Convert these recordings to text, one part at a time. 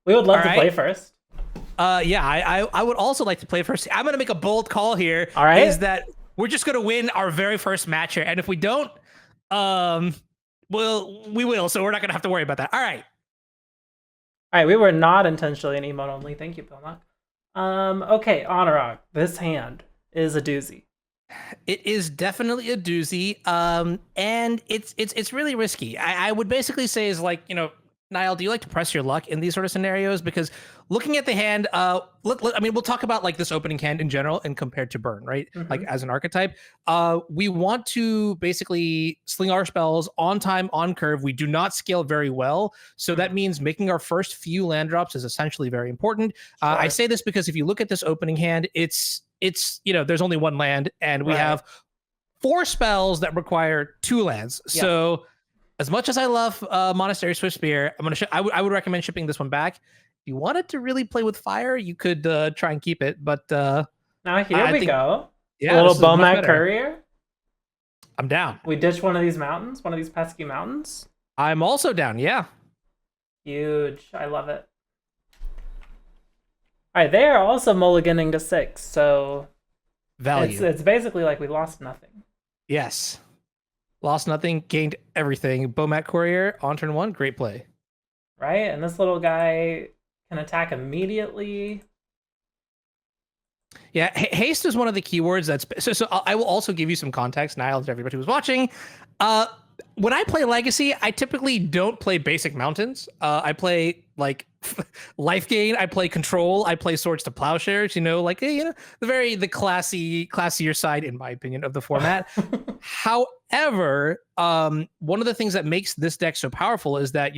We would love to play first. Yeah, I would also like to play first. I'm gonna make a bold call here. All right. Is that we're just gonna win our very first match here, and if we don't, we will. So we're not gonna have to worry about that. All right. All right, we were not intentionally an emote only. Thank you, Pilnock. Okay, Honorok, this hand is a doozy. It is definitely a doozy, and it's really risky. I would basically say is like, Nile, do you like to press your luck in these sort of scenarios? Because looking at the hand, I mean, we'll talk about like this opening hand in general and compared to burn, right? Like as an archetype, we want to basically sling our spells on time, on curve. We do not scale very well. So that means making our first few land drops is essentially very important. Sure. I say this because if you look at this opening hand, it's there's only one land and we have 4 spells that require 2 lands. Yeah. So as much as I love Monastery Swift Spear, I would recommend shipping this one back. If you wanted to really play with fire, you could try and keep it. But now here we go. Yeah, a little Bomat Courier. I'm down. We ditch one of these mountains, one of these pesky mountains. I'm also down. Yeah. Huge. I love it. All right, they are also mulliganing to 6, so value. It's basically like we lost nothing. Yes. Lost nothing, gained everything. Bomat Courier on turn 1, great play. Right, and this little guy can attack immediately. Yeah, haste is one of the keywords that's... So I will also give you some context, Nile, to everybody who's watching. When I play Legacy, I typically don't play basic mountains. I play like life gain. I play control. I play swords to plowshares. The classier side, in my opinion, of the format. However, one of the things that makes this deck so powerful is that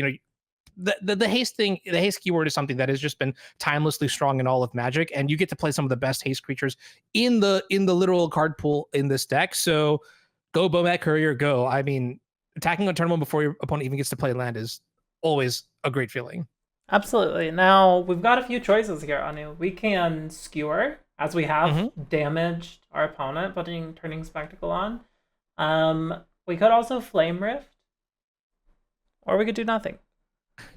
the haste thing. The haste keyword is something that has just been timelessly strong in all of Magic, and you get to play some of the best haste creatures in the literal card pool in this deck. So go Bomat Courier, go. I mean, attacking on turn 1 before your opponent even gets to play land is always a great feeling. Absolutely. Now, we've got a few choices here, Anu. We can skewer, as we have damaged our opponent, turning Spectacle on. We could also Flame Rift, or we could do nothing.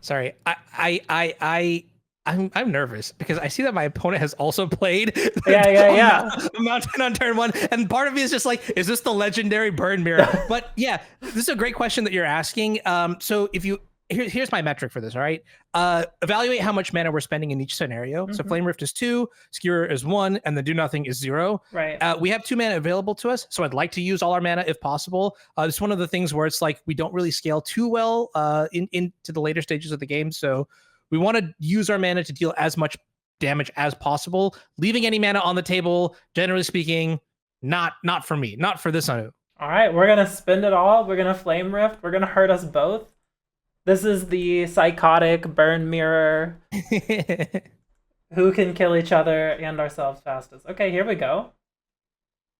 Sorry, I'm nervous because I see that my opponent has also played Mountain on turn 1, and part of me is just like, is this the legendary Burn Mirror? But yeah, this is a great question that you're asking. So if you here's my metric for this, all right? Evaluate how much mana we're spending in each scenario. So Flame Rift is 2, Skewer is 1, and then Do Nothing is 0. Right. We have 2 mana available to us, so I'd like to use all our mana if possible. It's one of the things where it's like we don't really scale too well into the later stages of the game, so we want to use our mana to deal as much damage as possible. Leaving any mana on the table, generally speaking, not for me, not for this Anu. All right, we're gonna spend it all. We're gonna Flame Rift. We're gonna hurt us both. This is the psychotic Burn Mirror. Who can kill each other and ourselves fastest? Okay, here we go.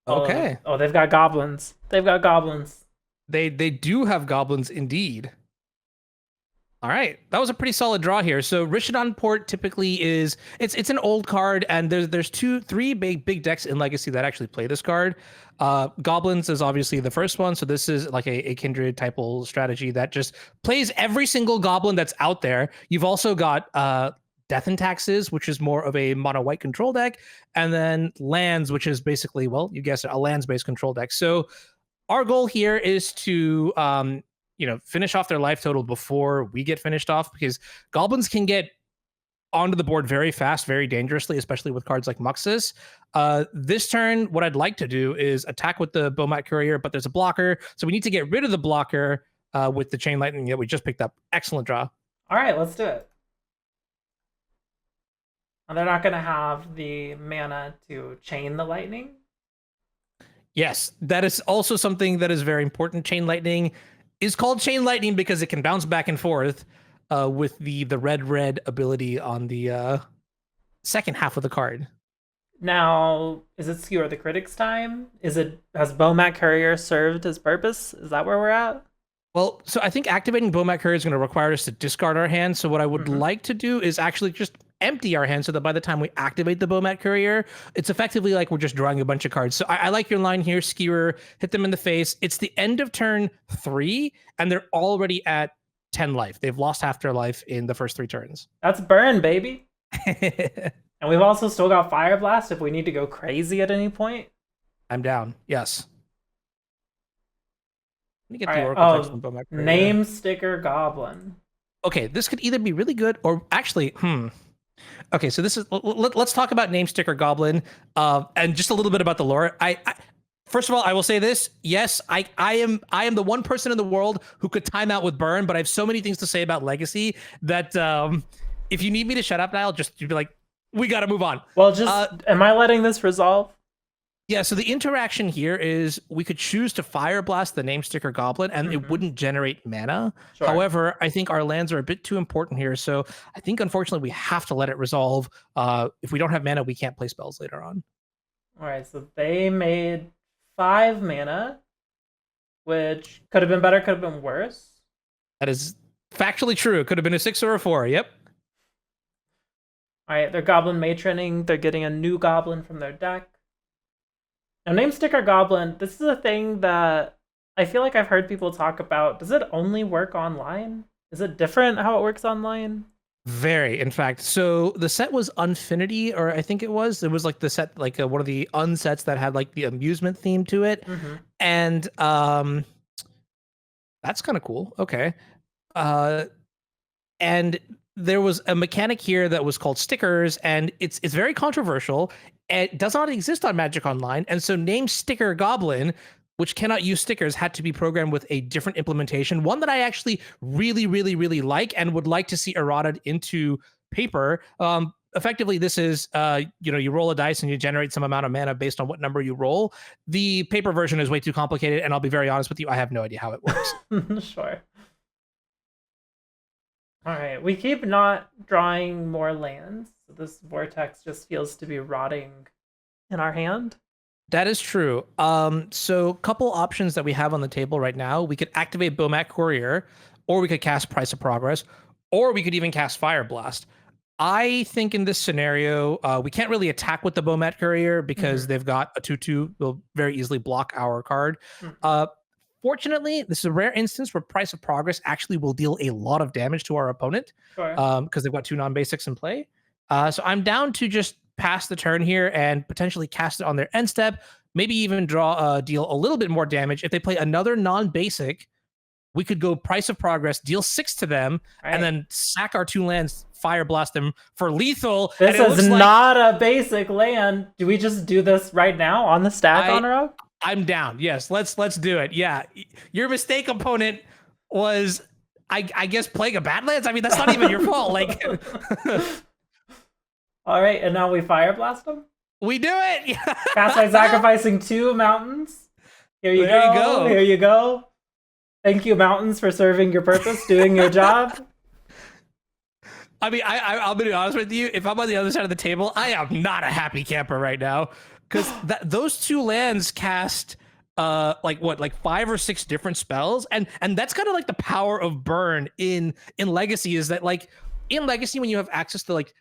Okay. Oh, they've got goblins. They've got goblins. They do have goblins indeed. All right, that was a pretty solid draw here. So Rishadan Port typically is it's an old card, and there's 3 big decks in Legacy that actually play this card. Goblins is obviously the first one, so this is like a kindred typal strategy that just plays every single goblin that's out there. You've also got Death and Taxes, which is more of a mono white control deck, and then lands, which is basically, well, you guessed it, a lands based control deck. So our goal here is to finish off their life total before we get finished off, because goblins can get onto the board very fast, very dangerously, especially with cards like Muxus. This turn, what I'd like to do is attack with the Bomat Courier, but there's a blocker, so we need to get rid of the blocker with the Chain Lightning that we just picked up. Excellent draw. All right, let's do it. And they're not going to have the mana to chain the lightning? Yes, that is also something that is very important. Chain Lightning is called Chain Lightning because it can bounce back and forth with the red ability on the second half of the card. Now, is it Skewer the Critics time? Has Bomat Courier served his purpose? Is that where we're at? Well, so I think activating Bomat Courier is going to require us to discard our hand. So what I would like to do is actually just empty our hand so that by the time we activate the Bomat Courier, it's effectively like we're just drawing a bunch of cards. So I like your line here, Skewer, hit them in the face. It's the end of turn 3, and they're already at 10 life. They've lost half their life in the first 3 turns. That's burn, baby. And we've also still got Fire Blast if we need to go crazy at any point. I'm down. Yes. Let me get All the right. Oracle text back right name here. Sticker Goblin. Okay, this could either be really good or actually, Okay, so this is let's talk about name Sticker Goblin, and just a little bit about the lore. I first of all, I will say this: yes, I am the one person in the world who could time out with burn, but I have so many things to say about Legacy that if you need me to shut up, Nile, just be like, we got to move on. Well, just am I letting this resolve? Yeah, so the interaction here is we could choose to Fire Blast the name Sticker Goblin and it wouldn't generate mana. Sure. However, I think our lands are a bit too important here. So I think, unfortunately, we have to let it resolve. If we don't have mana, we can't play spells later on. All right, so they made 5 mana, which could have been better, could have been worse. That is factually true. It could have been a 6 or a 4. Yep. All right, they're Goblin Matroning. They're getting a new Goblin from their deck. Now, name Sticker Goblin, this is a thing that I feel like I've heard people talk about. Does it only work online? Is it different how it works online? Very, in fact. So the set was Unfinity, or I think it was. It was like the set, like one of the unsets that had like the amusement theme to it. And that's kind of cool. Okay. And there was a mechanic here that was called stickers, and it's very controversial. It does not exist on Magic Online, and so name Sticker Goblin, which cannot use stickers, had to be programmed with a different implementation, one that I actually really, really, really like and would like to see errated into paper. Effectively, this is, you roll a dice and you generate some amount of mana based on what number you roll. The paper version is way too complicated, and I'll be very honest with you, I have no idea how it works. Sure. All right, we keep not drawing more lands. So this Vortex just feels to be rotting in our hand. That is true. So a couple options that we have on the table right now. We could activate Bomat Courier, or we could cast Price of Progress, or we could even cast Fire Blast. I think in this scenario, we can't really attack with the Bomat Courier because they've got a 2/2. Will very easily block our card. Fortunately, this is a rare instance where Price of Progress actually will deal a lot of damage to our opponent because they've got 2 non-basics in play. So I'm down to just pass the turn here and potentially cast it on their end step, maybe even deal a little bit more damage. If they play another non-basic, we could go Price of Progress, deal 6 to them, and then sack our 2 lands, Fire Blast them for lethal. This is not a basic land. Do we just do this right now on the stack on our own? I'm down. Yes, let's do it. Yeah, your mistake, opponent, was I guess playing a Badlands. I mean, that's not even your fault. Like, all right, and now we Fire Blast them. We do it. Cast by sacrificing 2 mountains. Here you go. Here you go. Thank you, mountains, for serving your purpose, doing your job. I mean, I'll be honest with you. If I'm on the other side of the table, I am not a happy camper right now. Because those 2 lands cast like 5 or 6 different spells, and that's kind of like the power of burn in Legacy, is that like in Legacy, when you have access to like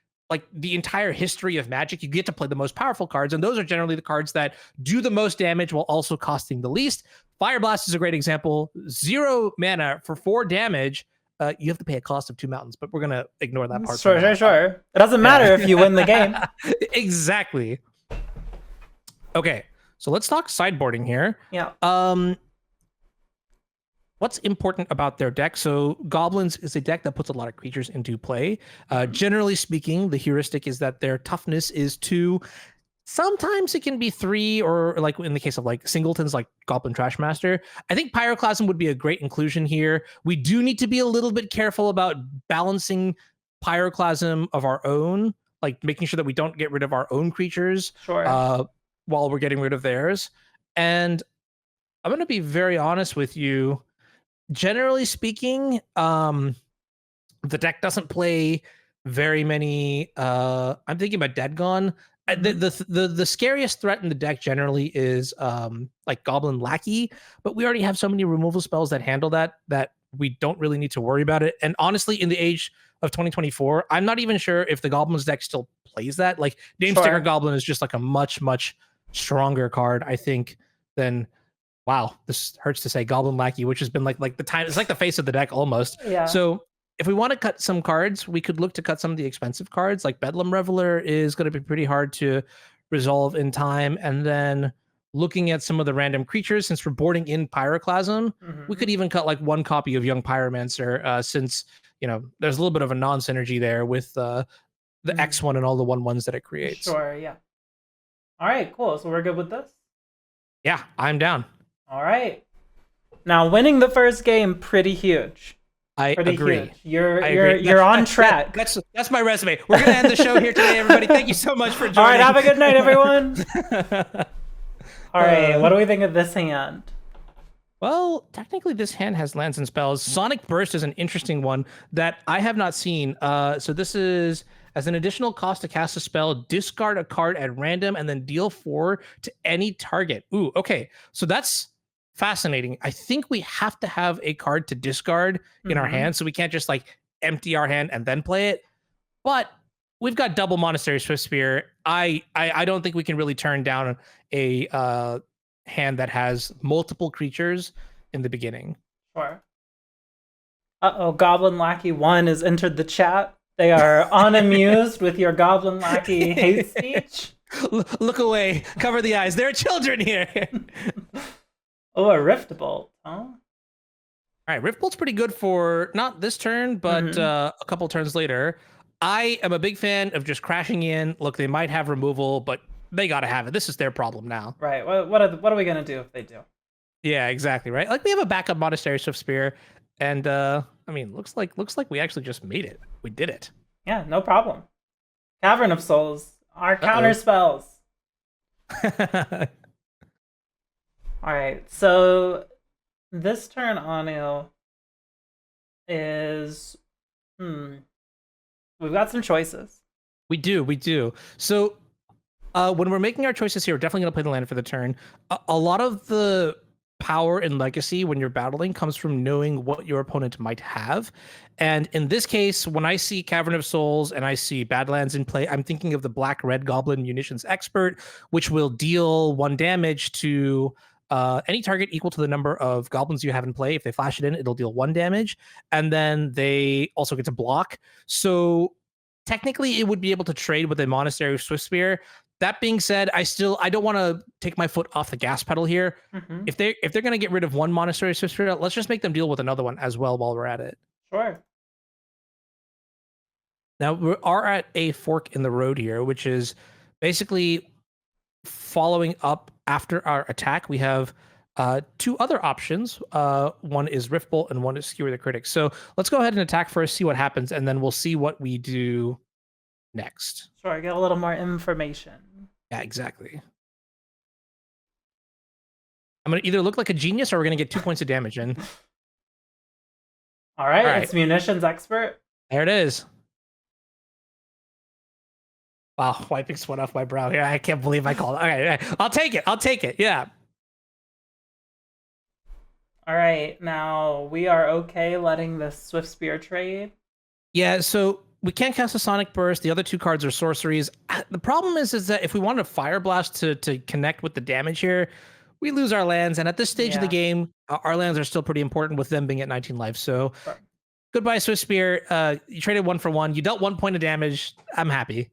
the entire history of Magic, you get to play the most powerful cards, and those are generally the cards that do the most damage while also costing the least. Fire Blast is a great example. 0 mana for 4 damage. You have to pay a cost of 2 mountains, but we're gonna ignore that part. Sure. It doesn't matter if you win the game. Exactly. Okay, so let's talk sideboarding here. Yeah. What's important about their deck? So Goblins is a deck that puts a lot of creatures into play. Generally speaking, the heuristic is that their toughness is 2. Sometimes it can be 3, or like in the case of like singletons, like Goblin Trashmaster. I think Pyroclasm would be a great inclusion here. We do need to be a little bit careful about balancing Pyroclasm of our own, like making sure that we don't get rid of our own creatures. Sure. While we're getting rid of theirs. And I'm going to be very honest with you. Generally speaking, the deck doesn't play very many. I'm thinking about Dead Gone. The scariest threat in the deck generally is like Goblin Lackey, but we already have so many removal spells that handle that we don't really need to worry about it. And honestly, in the age of 2024, I'm not even sure if the Goblins deck still plays that. Like Name Sticker Goblin is just like a much stronger card, I think, than Wow, this hurts to say Goblin Lackey, which has been like the time. It's like the face of the deck almost. Yeah. So if we want to cut some cards, we could look to cut some of the expensive cards. Like Bedlam Reveler is going to be pretty hard to resolve in time, and then looking at some of the random creatures, since we're boarding in Pyroclasm, we could even cut like one copy of Young Pyromancer, since there's a little bit of a non-synergy there with the X1 and all the 1/1s that it creates. Sure, yeah. All right, cool. So we're good with this? Yeah, I'm down. All right. Now, winning the first game, pretty huge. I agree. Huge. You're on track. That's my resume. We're gonna end the show here today, everybody. Thank you so much for joining. All right, have a good night, everyone. All right, what do we think of this hand? Well, technically, this hand has lands and spells. Sonic Burst is an interesting one that I have not seen. So this is, as an additional cost to cast a spell, discard a card at random and then deal 4 to any target. Ooh, okay. So that's fascinating. I think we have to have a card to discard in our hand, so we can't just like empty our hand and then play it. But we've got double Monastery Swiftspear. I don't think we can really turn down a hand that has multiple creatures in the beginning. Sure. Uh-oh, Goblin Lackey 1 has entered the chat. They are unamused with your Goblin Lackey hate speech. Look away. Cover the eyes. There are children here. Oh, a Rift Bolt, huh? All right, Rift Bolt's pretty good for not this turn, but a couple turns later. I am a big fan of just crashing in. Look, they might have removal, but they got to have it. This is their problem now. Right. What are we going to do if they do? Yeah, exactly, right? Like, we have a backup Monastery Swiftspear, and I mean, looks like we actually just made it. We did it. Yeah, no problem. Cavern of Souls, our counter spells. All right, so this turn, Anu, is we've got some choices. We do. So when we're making our choices here, we're definitely going to play the land for the turn. A lot of the power in Legacy when you're battling comes from knowing what your opponent might have. And in this case, when I see Cavern of Souls and I see Badlands in play, I'm thinking of the Black-Red Goblin Munitions Expert, which will deal 1 damage to any target equal to the number of goblins you have in play. If they flash it in, it'll deal 1 damage. And then they also get to block. So technically, it would be able to trade with a Monastery Swiftspear. That being said, I don't want to take my foot off the gas pedal here. If they're going to get rid of 1 Monastery Swiftspear, let's just make them deal with another one as well while we're at it. Sure. Now, we are at a fork in the road here, which is basically following up after our attack. We have 2 other options. One is Rift Bolt and one is Skewer the Critic. So let's go ahead and attack first, see what happens, and then we'll see what we do next. Sure, get a little more information. Yeah, exactly. I'm going to either look like a genius or we're going to get 2 points of damage in. All right, it's Munitions Expert. There it is. Wow, wiping sweat off my brow here. I can't believe I called it. Okay, I'll take it. Yeah. All right, now we are okay letting the Swiftspear trade. Yeah, so we can't cast a Sonic Burst. The other 2 cards are sorceries. The problem is that if we wanted a Fire Blast to connect with the damage here, we lose our lands. And at this stage of the game, our lands are still pretty important with them being at 19 life. So goodbye, Swiftspear. You traded 1 for 1. You dealt 1 point of damage. I'm happy.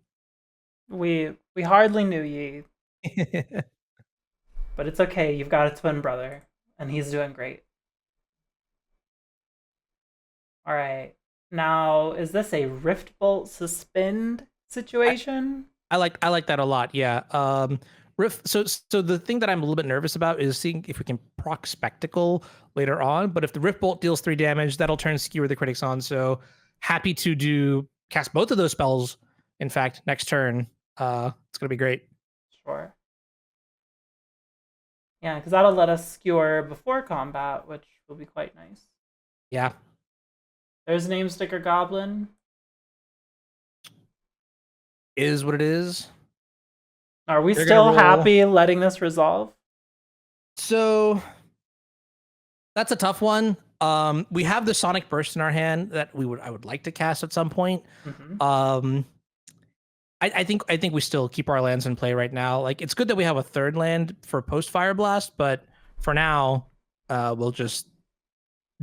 We hardly knew ye. But it's okay. You've got a twin brother, and he's doing great. All right. Now, is this a Rift Bolt suspend situation? I like that a lot. Yeah. So the thing that I'm a little bit nervous about is seeing if we can proc Spectacle later on. But if the Rift Bolt deals 3 damage, that'll turn Skewer the Critics on. So happy to cast both of those spells. In fact, next turn, it's gonna be great. Sure. Yeah, because that'll let us skewer before combat, which will be quite nice. Yeah. There's name Sticker Goblin. Is what it is. Are we still happy letting this resolve? So that's a tough one. We have the Sonic Burst in our hand that I would like to cast at some point. I think we still keep our lands in play right now. Like, it's good that we have a 3rd land for post Fire Blast, but for now, we'll just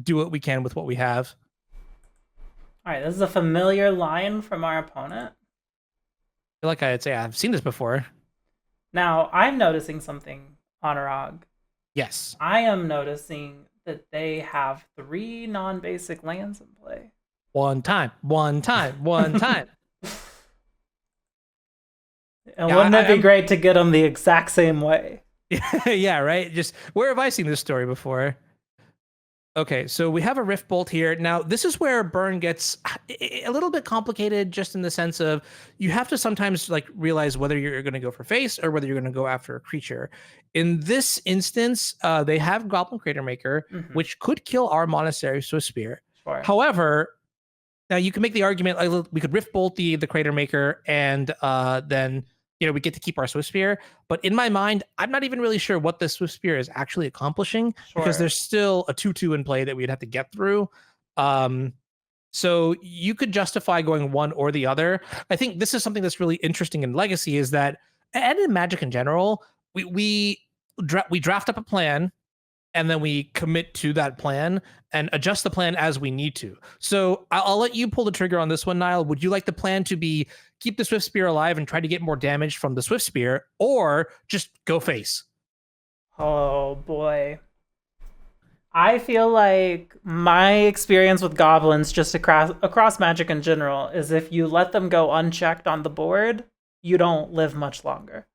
do what we can with what we have. All right, this is a familiar line from our opponent. I feel like I'd say I've seen this before. Now, I'm noticing something, Honorog. Yes. I am noticing that they have 3 non-basic lands in play. One time. And yeah, wouldn't it be great to get them the exact same way? Yeah, right? Just, where have I seen this story before? Okay, so we have a Rift Bolt here. Now, this is where burn gets a little bit complicated, just in the sense of you have to sometimes like realize whether you're going to go for face or whether you're going to go after a creature. In this instance, they have Goblin Crater Maker, which could kill our Monastery Swiftspear. Sure. However, now you can make the argument like we could Rift Bolt the Crater Maker, and then we get to keep our Swiftspear. But in my mind, I'm not even really sure what the Swiftspear is actually accomplishing, because there's still a 2/2 in play that we'd have to get through. So you could justify going one or the other. I think this is something that's really interesting in Legacy, is that, and in Magic in general, we draft up a plan, and then we commit to that plan and adjust the plan as we need to. So I'll let you pull the trigger on this one, Nile. Would you like the plan to be keep the Swiftspear alive and try to get more damage from the Swiftspear, or just go face? Oh boy. I feel like my experience with goblins just across Magic in general is if you let them go unchecked on the board, you don't live much longer.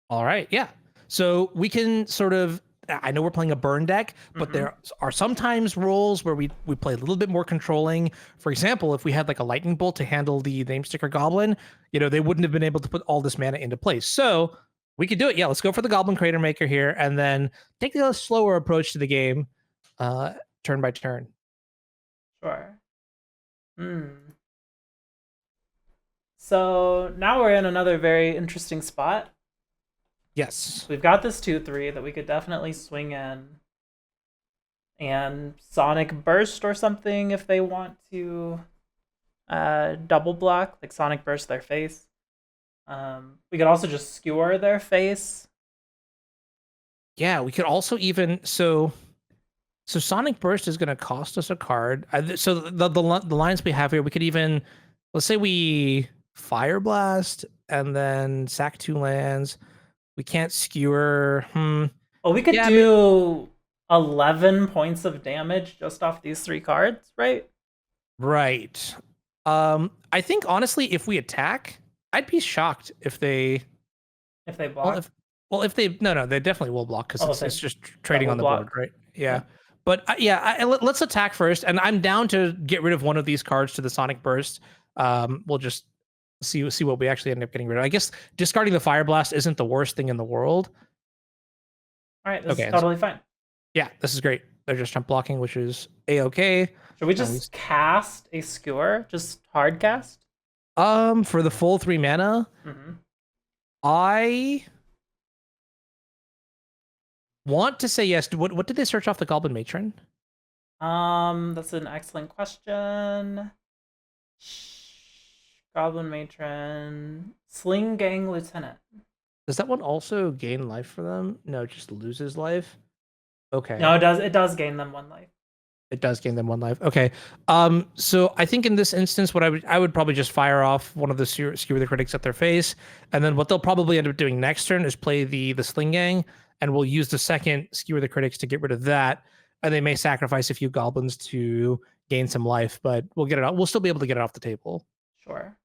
All right, yeah. So we can sort of, I know we're playing a burn deck, but there are sometimes roles where we play a little bit more controlling. For example, if we had like a lightning bolt to handle the name Sticker Goblin, they wouldn't have been able to put all this mana into place. So we could do it. Yeah, let's go for the Goblin Crater Maker here, and then take a slower approach to the game, turn by turn. Sure. So now we're in another very interesting spot. Yes. We've got this 2/3 that we could definitely swing in. And Sonic Burst or something if they want to double block, like Sonic Burst their face. We could also just skewer their face. Yeah, we could also even so Sonic Burst is going to cost us a card. So the lines we have here, we could even, let's say we Fire Blast and then sack 2 lands. We can't skewer. Oh, we could do 11 points of damage just off these 3 cards, right? Right. I think honestly, if we attack, I'd be shocked if they block. If they they definitely will block, because it's just trading on the board, right? Yeah. But let's attack first, and I'm down to get rid of one of these cards to the Sonic Burst. We'll just see what we actually end up getting rid of. I guess discarding the Fire Blast isn't the worst thing in the world. All right, this is totally fine. Yeah, this is great. They're just jump blocking, which is a-okay. Should we just cast a skewer? Just hard cast? For the full 3 mana, I want to say yes. What did they search off the Goblin Matron? That's an excellent question. Goblin Matron, Sling Gang Lieutenant. Does that one also gain life for them? No, it just loses life. Okay. No, it does. It does gain them 1 life. It does gain them 1 life. Okay. So I think in this instance, what I would probably just fire off one of the skewer the critics at their face, and then what they'll probably end up doing next turn is play the Sling Gang, and we'll use the second skewer the critics to get rid of that, and they may sacrifice a few goblins to gain some life, but we'll get it out. We'll still be able to get it off the table. Sure.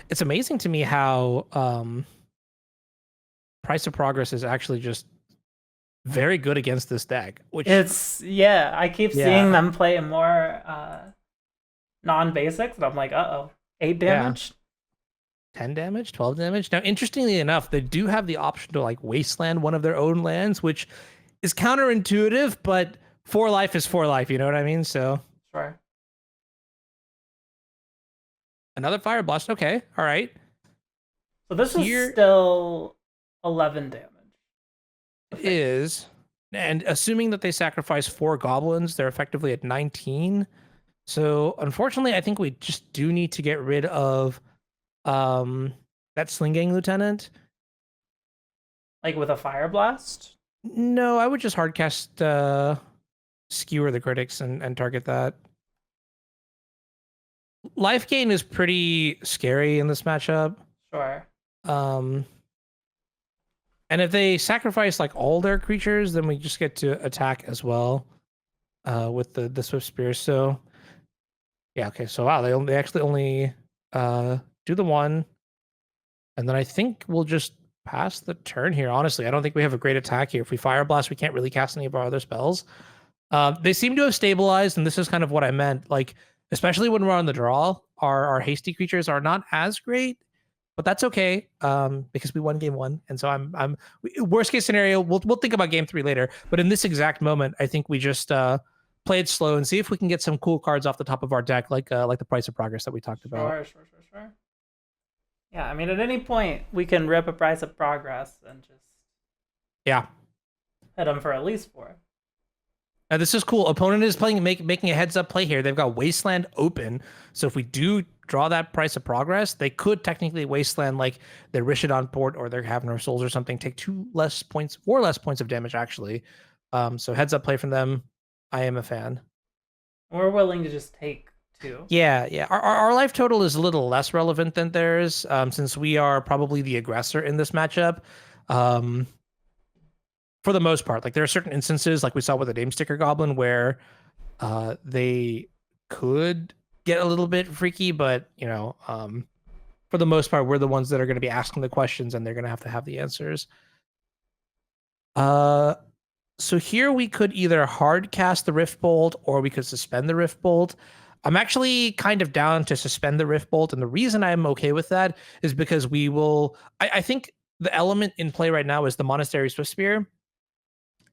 It's amazing to me how Price of Progress is actually just very good against this deck. Which I keep seeing them play more non-basics, and I'm like, 8 damage. 10 damage, 12 damage. Now, interestingly enough, they do have the option to like wasteland one of their own lands, which is counterintuitive, but 4 life is 4 life, you know what I mean? So sure. Another Fire Blast. Okay, all right. So this is still 11 damage. It is. And assuming that they sacrifice 4 goblins, they're effectively at 19. So unfortunately, I think we just do need to get rid of that Sling Gang Lieutenant. Like with a Fire Blast? No, I would just hardcast Skewer the Critics and target that. Life gain is pretty scary in this matchup. Sure. And if they sacrifice like all their creatures, then we just get to attack as well with the Swift Spear. So yeah, okay. So wow, they actually only do the one, and then I think we'll just pass the turn here. Honestly, I don't think we have a great attack here. If we Fire Blast, we can't really cast any of our other spells. They seem to have stabilized, and this is kind of what I meant. Like, especially when we're on the draw, our hasty creatures are not as great, but that's okay because we won game 1, and so I'm worst case scenario. We'll think about game 3 later, but in this exact moment, I think we just play it slow and see if we can get some cool cards off the top of our deck, like the Price of Progress that we talked about. Sure. Yeah, I mean, at any point we can rip a Price of Progress and just hit them for at least 4. Now, this is cool. Opponent is making a heads up play here. They've got Wasteland open. So if we do draw that Price of Progress, they could technically Wasteland like their Rishodon Port or their Cavern of Souls or something, take 4 less points of damage, actually. So heads up play from them. I am a fan. We're willing to just take 2. Yeah. Our life total is a little less relevant than theirs, since we are probably the aggressor in this matchup. For the most part, like there are certain instances, like we saw with the name Sticker Goblin, where they could get a little bit freaky, but for the most part, we're the ones that are going to be asking the questions, and they're going to have the answers. So here we could either hard cast the Rift Bolt, or we could suspend the Rift Bolt. I'm actually kind of down to suspend the Rift Bolt, and the reason I'm okay with that is because we will. I think the element in play right now is the Monastery Swift Spear.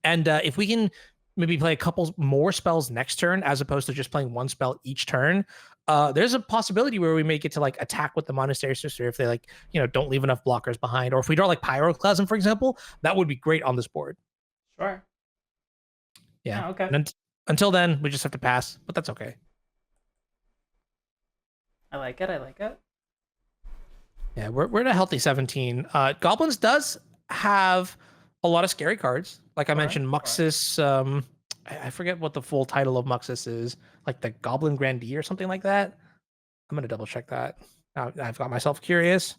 And if we can maybe play a couple more spells next turn, as opposed to just playing one spell each turn, there's a possibility where we may get to like attack with the Monastery Sister if they like, don't leave enough blockers behind. Or if we draw like Pyroclasm, for example, that would be great on this board. Sure. Yeah. Okay. And until then, we just have to pass, but that's okay. I like it. Yeah, we're at a healthy 17. Goblins does have a lot of scary cards. Like I mentioned, Muxus. I forget what the full title of Muxus is. Like the Goblin Grandee or something like that. I'm gonna double check that. Now I've got myself curious.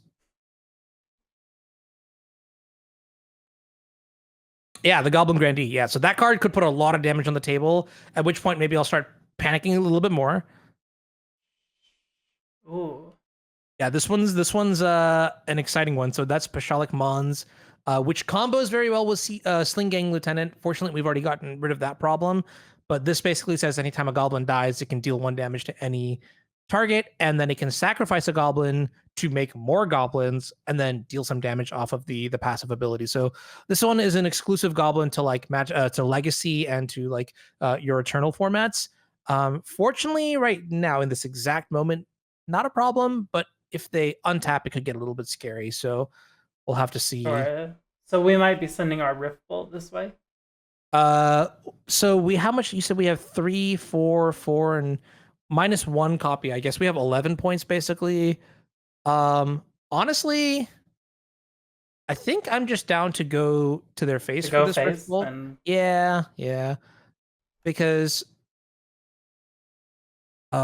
Yeah, the Goblin Grandee. Yeah, so that card could put a lot of damage on the table. At which point, maybe I'll start panicking a little bit more. Ooh. Yeah, this one's an exciting one. So that's Pashalik Mons. Which combos very well with Sling Gang Lieutenant. Fortunately, we've already gotten rid of that problem. But this basically says anytime a goblin dies, it can deal 1 damage to any target, and then it can sacrifice a goblin to make more goblins, and then deal some damage off of the passive ability. So this one is an exclusive goblin to like match to Legacy and to like your Eternal formats. Fortunately, right now in this exact moment, not a problem. But if they untap, it could get a little bit scary. So we'll have to see. Sure. So we might be sending our Rift Bolt this way. So how much? You said we have 3, 4, 4, and -1 copy. I guess we have 11 points basically. Honestly, I think I'm just down to go to their face for this Rift Bolt. Yeah, because we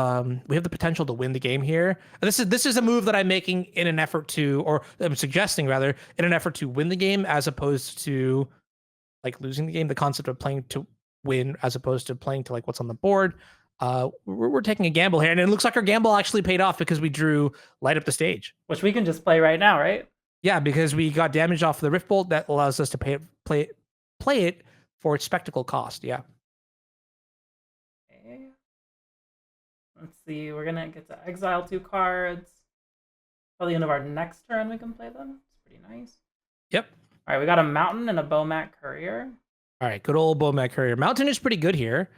have the potential to win the game here. This is a move that I'm making in an effort to, or I'm suggesting rather, in an effort to win the game, as opposed to like losing the game. The concept of playing to win as opposed to playing to like what's on the board. We're taking a gamble here, and it looks like our gamble actually paid off because we drew Light Up the Stage, which we can just play right now, right? Yeah, because we got damage off the Rift Bolt that allows us to play it for its spectacle cost. Yeah. Okay. Let's see. We're gonna get to exile 2 cards. Till the end of our next turn, we can play them. It's pretty nice. Yep. All right, we got a Mountain and a Bomat Courier. All right, good old Bomat Courier. Mountain is pretty good here.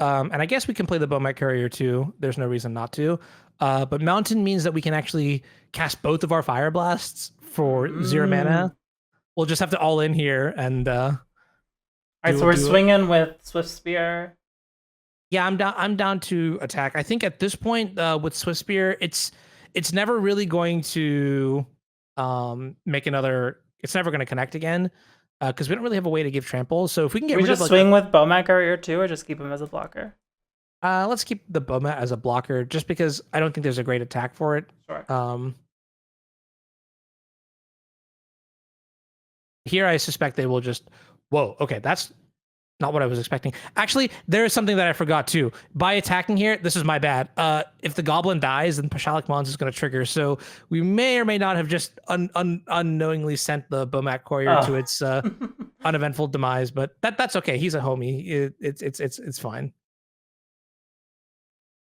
And I guess we can play the Bomat Courier too. There's no reason not to. But Mountain means that we can actually cast both of our Fire Blasts for 0 mana. We'll just have to all in here and all right, so we're swinging with Swift Spear. Yeah, I'm down to attack. I think at this point with Swift Spear, it's never really going to make another. It's never going to connect again because we don't really have a way to give trample. So if we can get we rid just of swing with Bowmat Courier too, or just keep him as a blocker? Let's keep the Bowmat as a blocker just because I don't think there's a great attack for it. Sure. Here I suspect they will just. Whoa. Okay, that's not what I was expecting. Actually, there is something that I forgot too. By attacking here, this is my bad. If the Goblin dies, then Pashalik Mons is going to trigger. So we may or may not have just unknowingly sent the Bowmat Courier to its uneventful demise. But that's okay. He's a homie. It's fine.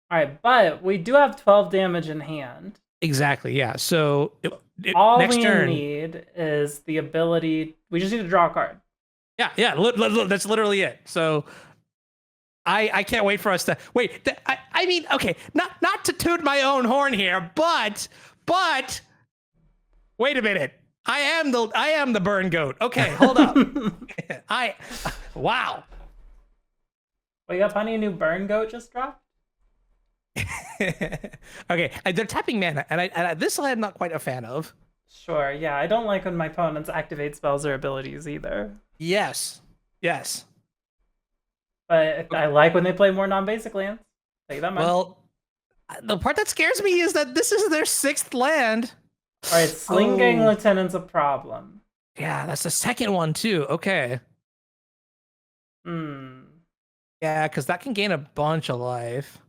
All right, but we do have 12 damage in hand. Exactly. Yeah. So all next we turn, need is the ability. We just need to draw a card. Yeah. That's literally it. So I can't wait for us to wait. I mean, okay, not to toot my own horn here, but wait a minute. I am the burn goat. Okay, hold up. Wow. We got plenty of new burn goat just dropped. Okay, they're tapping mana, and this I'm not quite a fan of. Sure, yeah, I don't like when my opponents activate spells or abilities either. Yes. But I like when they play more non-basic lands. Tell you that much. Well, the part that scares me is that this is their 6th land. All right, Sling Gang Lieutenant's a problem. Yeah, that's the second one too. Okay. Yeah, because that can gain a bunch of life.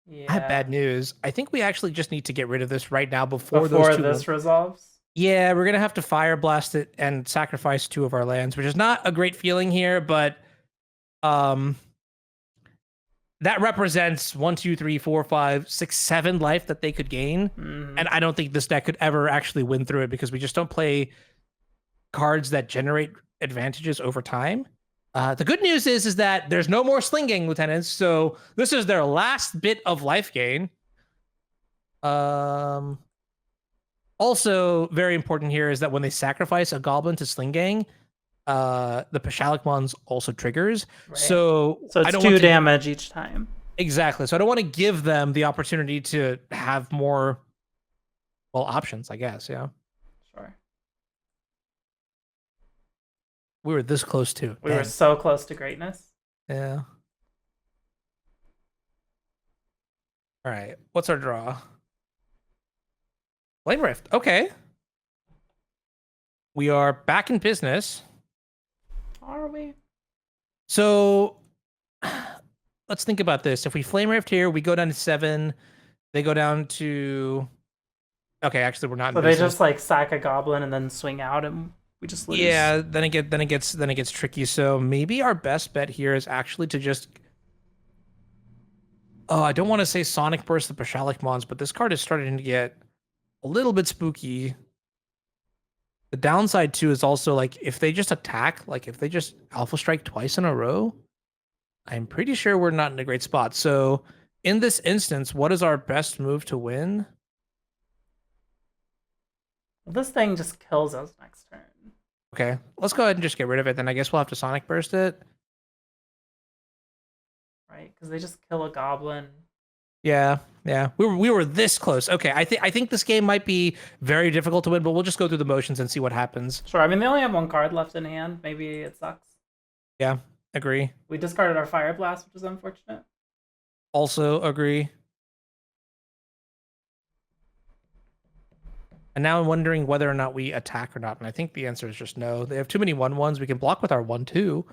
Yeah. I have bad news. I think we actually just need to get rid of this right now before this resolves. Yeah, we're gonna have to Fire Blast it and sacrifice 2 of our lands, which is not a great feeling here, but that represents 1, 2, 3, 4, 5, 6, 7 life that they could gain. And I don't think this deck could ever actually win through it because we just don't play cards that generate advantages over time. The good news is that there's no more Sling Gang Lieutenants, so this is their last bit of life gain. Also, very important here is that when they sacrifice a Goblin to Sling Gang, the Pashalik Mons also triggers. Right. So it's 2 damage each time. Exactly. So I don't want to give them the opportunity to have more, options, I guess. Yeah. Sure. We were this close too. We were so close to greatness. Yeah. All right. What's our draw? Flame Rift. Okay. We are back in business. Are we? So let's think about this. If we Flame Rift here, we go down to 7. They go down to. Okay, actually, we're not. So they just like sack a Goblin and then swing out, and we just lose. Yeah. Then it gets tricky. So maybe our best bet here is actually to just. Oh, I don't want to say Sonic Burst the Pashalik Mons, but this card is starting to get a little bit spooky. The downside too is also like if they just attack, like if they just Alpha Strike twice in a row, I'm pretty sure we're not in a great spot. So in this instance, what is our best move to win? Well, this thing just kills us next turn. Okay, let's go ahead and just get rid of it. Then I guess we'll have to Sonic Burst it. Right, because they just kill a Goblin. Yeah. We were this close. Okay, I think this game might be very difficult to win, but we'll just go through the motions and see what happens. Sure. I mean, they only have 1 card left in hand. Maybe it sucks. Yeah, agree. We discarded our Fire Blast, which is unfortunate. Also agree. And now I'm wondering whether or not we attack or not, and I think the answer is just no. They have too many 1/1s. We can block with our 1/2.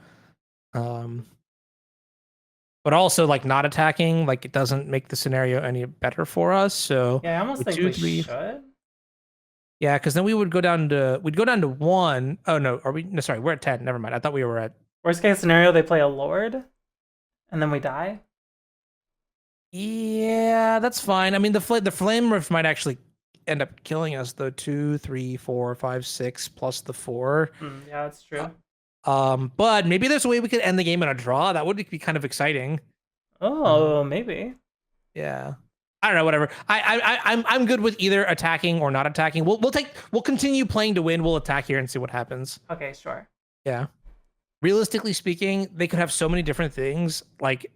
But also, like, not attacking, like, it doesn't make the scenario any better for us. So yeah, I almost think we should. Yeah, because then we'd go down to 1. Oh no, are we? No, sorry, we're at 10. Never mind. I thought we were at. Worst case scenario, they play a Lord, and then we die. Yeah, that's fine. I mean, the Flame Rift might actually end up killing us though. 2, 3, 4, 5, 6 plus the 4. Yeah, that's true. But maybe there's a way we could end the game in a draw. That would be kind of exciting. Oh, maybe. Yeah. I don't know. Whatever. I'm good with either attacking or not attacking. We'll continue playing to win. We'll attack here and see what happens. Okay, sure. Yeah. Realistically speaking, they could have so many different things. Like,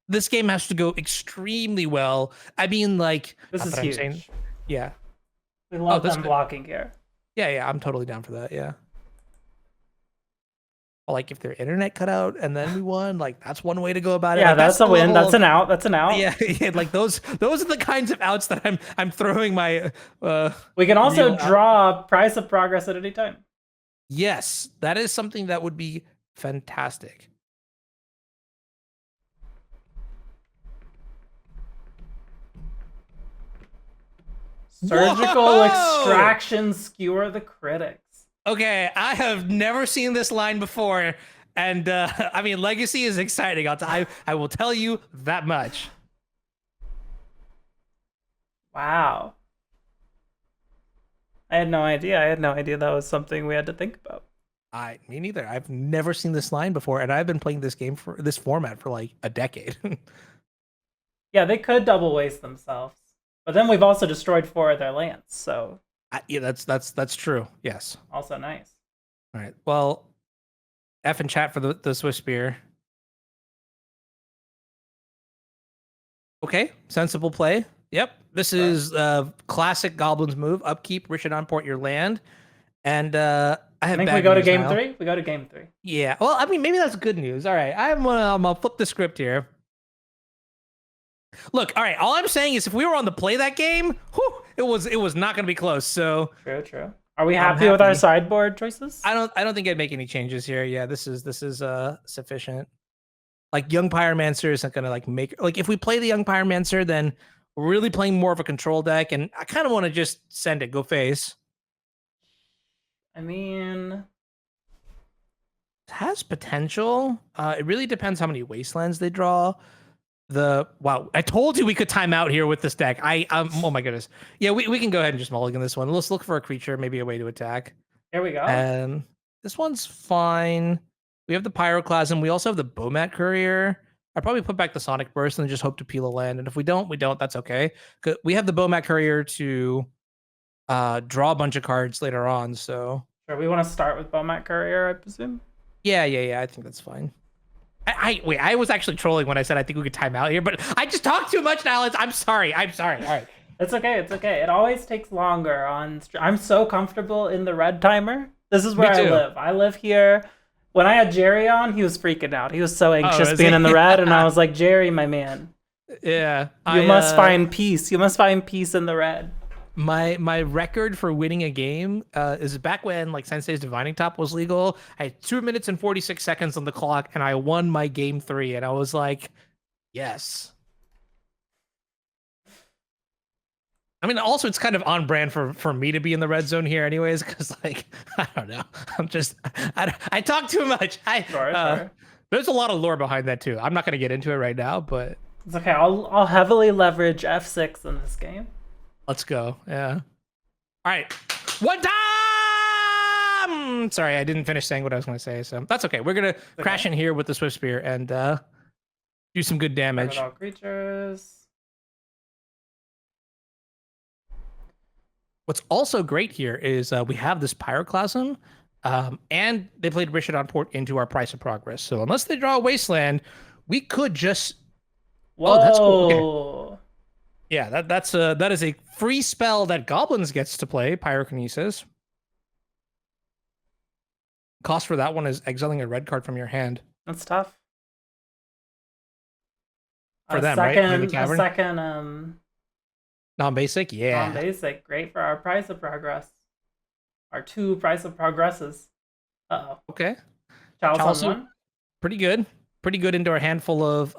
this game has to go extremely well. I mean, like, this is huge. Yeah. We love them good. blocking here. Yeah, I'm totally down for that. Yeah. Like if their internet cut out and then we won, like that's one way to go about it. Yeah, Like, that's a win. That's an out. That's an out. Yeah, like those are the kinds of outs that I'm throwing my. We can also draw Price of Progress at any time. Yes, that is something that would be fantastic. Surgical Extraction, Skewer the Critics. Okay, I have never seen this line before, and I mean, Legacy is exciting. I will tell you that much. Wow. I had no idea. I had no idea that was something we had to think about. Me neither. I've never seen this line before, and I've been playing this game for this format for like a decade. Yeah, they could double waste themselves, but then we've also destroyed 4 of their lands, so. Yeah, that's true. Yes. Also nice. All right. Well, F in chat for the Swift Spear. Okay, sensible play. Yep. This is classic Goblins move. Upkeep, Rishadon Port your land. And I think we go to game 3. We go to game 3. Yeah. Well, I mean, maybe that's good news. All right. I'm gonna flip the script here. Look, all right. All I'm saying is, if we were on the play that game, it was not going to be close. So true. Are we happy with our sideboard choices? I don't think I'd make any changes here. Yeah, this is sufficient. Like Young Pyromancer isn't going to like make if we play the Young Pyromancer, then we're really playing more of a control deck, and I kind of want to just send it, go face. I mean, it has potential. It really depends how many wastelands they draw. Wow, I told you we could time out here with this deck. Oh my goodness. Yeah, we can go ahead and just mulligan this one. Let's look for a creature, maybe a way to attack. Here we go. And this one's fine. We have the Pyroclasm. We also have the Bomat Courier. I'd probably put back the Sonic Burst and just hope to peel a land. And if we don't, we don't. That's okay. We have the Bomat Courier to draw a bunch of cards later on. So sure, we want to start with Bomat Courier, I presume. Yeah. I think that's fine. Wait, I was actually trolling when I said I think we could time out here, but I just talked too much now. I'm sorry. All right. It's okay. It always takes longer on. I'm so comfortable in the red timer. This is where I live. I live here. When I had Jerry on, he was freaking out. He was so anxious being in the red, and I was like, Jerry, my man. Yeah. You must find peace. You must find peace in the red. My record for winning a game is back when like Sensei's Divining Top was legal. I had 2 minutes and 46 seconds on the clock, and I won my game 3, and I was like, yes. I mean, also it's kind of on brand for me to be in the red zone here, anyways, because like I don't know, I talk too much. Sure. There's a lot of lore behind that too. I'm not gonna get into it right now, but it's okay. I'll heavily leverage F6 in this game. Let's go. Yeah. All right. One time. Sorry, I didn't finish saying what I was going to say, so that's okay. We're gonna crash in here with the Swift Spear and do some good damage. All creatures. What's also great here is we have this Pyroclasm, and they played Rishadon Port into our Price of Progress. So unless they draw a Wasteland, we could just. Whoa. Oh, that's cool. Okay. Yeah, that is a free spell that Goblins gets to play, Pyrokinesis. Cost for that one is exiling a red card from your hand. That's tough. For them, right? A second non-basic, yeah. Non-basic, great for our Price of Progress. Our 2 Price of Progresses. Uh-oh. Okay. Chalice on 1. Pretty good. Pretty good into our handful of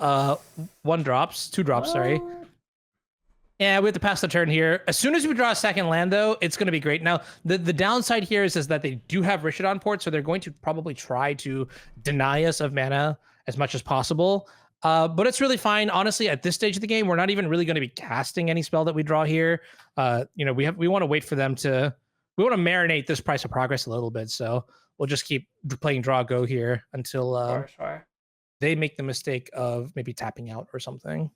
2 drops, sorry. Yeah, we have to pass the turn here. As soon as we draw a second land, though, it's going to be great. Now, the downside here is that they do have Rishadon Port, so they're going to probably try to deny us of mana as much as possible. But it's really fine. Honestly, at this stage of the game, we're not even really going to be casting any spell that we draw here. We want to wait for them to... We want to marinate this Price of Progress a little bit, so we'll just keep playing draw go here until sure. They make the mistake of maybe tapping out or something.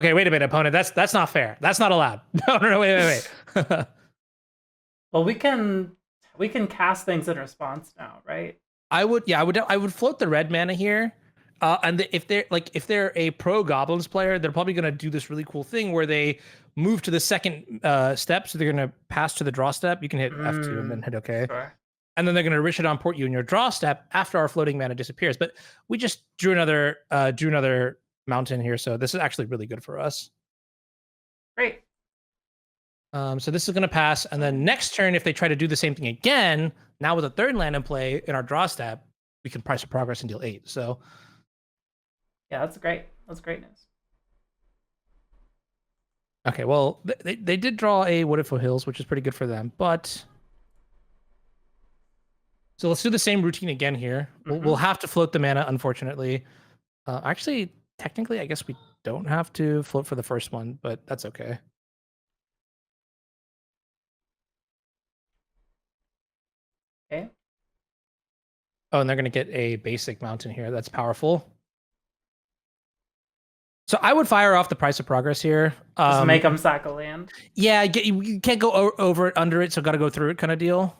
Okay, wait a minute, opponent. That's not fair. That's not allowed. No, wait. Well, we can cast things in response now, right? I would float the red mana here. And if they're a pro Goblins player, they're probably gonna do this really cool thing where they move to the second step. So they're gonna pass to the draw step. You can hit F2 and then hit OK. Sure. And then they're gonna Richardon port you in your draw step after our floating mana disappears. But we just drew another mountain here, so this is actually really good for us. Great. So this is gonna pass, and then next turn, if they try to do the same thing again, now with a third land in play in our draw step, we can price of progress and deal 8. So yeah, that's great. That's great news. Okay, well, they did draw a Wooded Hills, which is pretty good for them, but so let's do the same routine again here. We'll have to float the mana, unfortunately. Actually, technically, I guess we don't have to float for the first one, but that's okay. Okay. Oh, and they're going to get a basic mountain here. That's powerful. So I would fire off the price of progress here. Just make them sack a land. Yeah, you can't go over it, under it, so got to go through it kind of deal.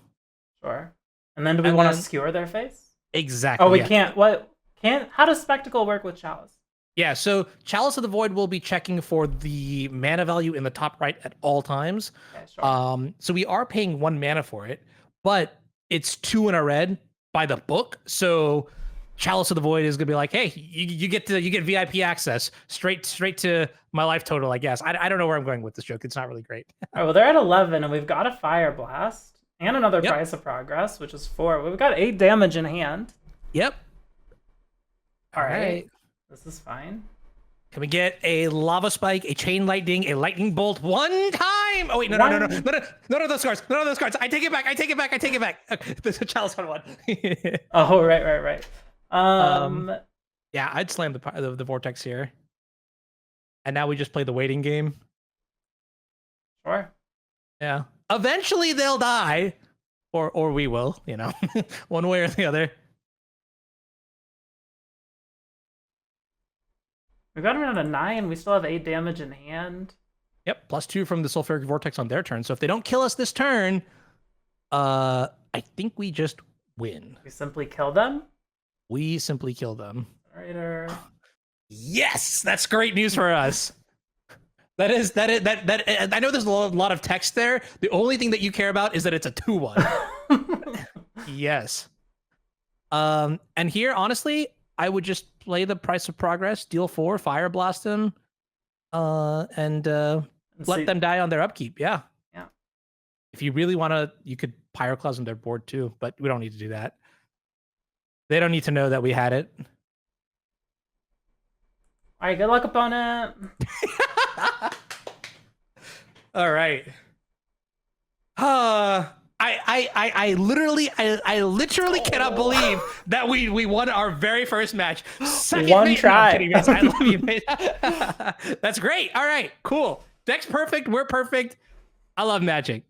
Sure. And then do we want to skewer their face? Exactly. Oh, we can't. What? Can't? How does Spectacle work with Chalice? Yeah, so Chalice of the Void will be checking for the mana value in the top right at all times. Okay, sure. So we are paying 1 mana for it, but it's 2 in a red by the book. So Chalice of the Void is gonna be like, hey, you get VIP access straight to my life total, I guess. I don't know where I'm going with this joke. It's not really great. All right, well, they're at 11, and we've got a Fire Blast and another Price of Progress, which is 4. We've got 8 damage in hand. Yep. All right. This is fine. Can we get a Lava Spike, a Chain Lightning, a Lightning Bolt 1 time? Oh wait, no, none of those cards. None of those cards. I take it back. Okay, there's a Chalice on 1. Oh, right. Yeah, I'd slam the Vortex here. And now we just play the waiting game. Sure. Yeah. Eventually they'll die. Or we will, one way or the other. We've got him at a 9. We still have 8 damage in hand. Yep, +2 from the Sulfuric Vortex on their turn. So if they don't kill us this turn, I think we just win. We simply kill them? We simply kill them. Generator. Yes, that's great news for us. That I know there's a lot of text there. The only thing that you care about is that it's a 2/1. Yes. And here, honestly, I would just play the Price of Progress, deal 4, Fire Blast them, and let them die on their upkeep. Yeah. Yeah. If you really want to, you could Pyroclasm their board too, but we don't need to do that. They don't need to know that we had it. All right, good luck, opponent. All right. I literally cannot believe that we won our very first match. One try. I love you. That's great. All right, cool. Deck's perfect. We're perfect. I love Magic.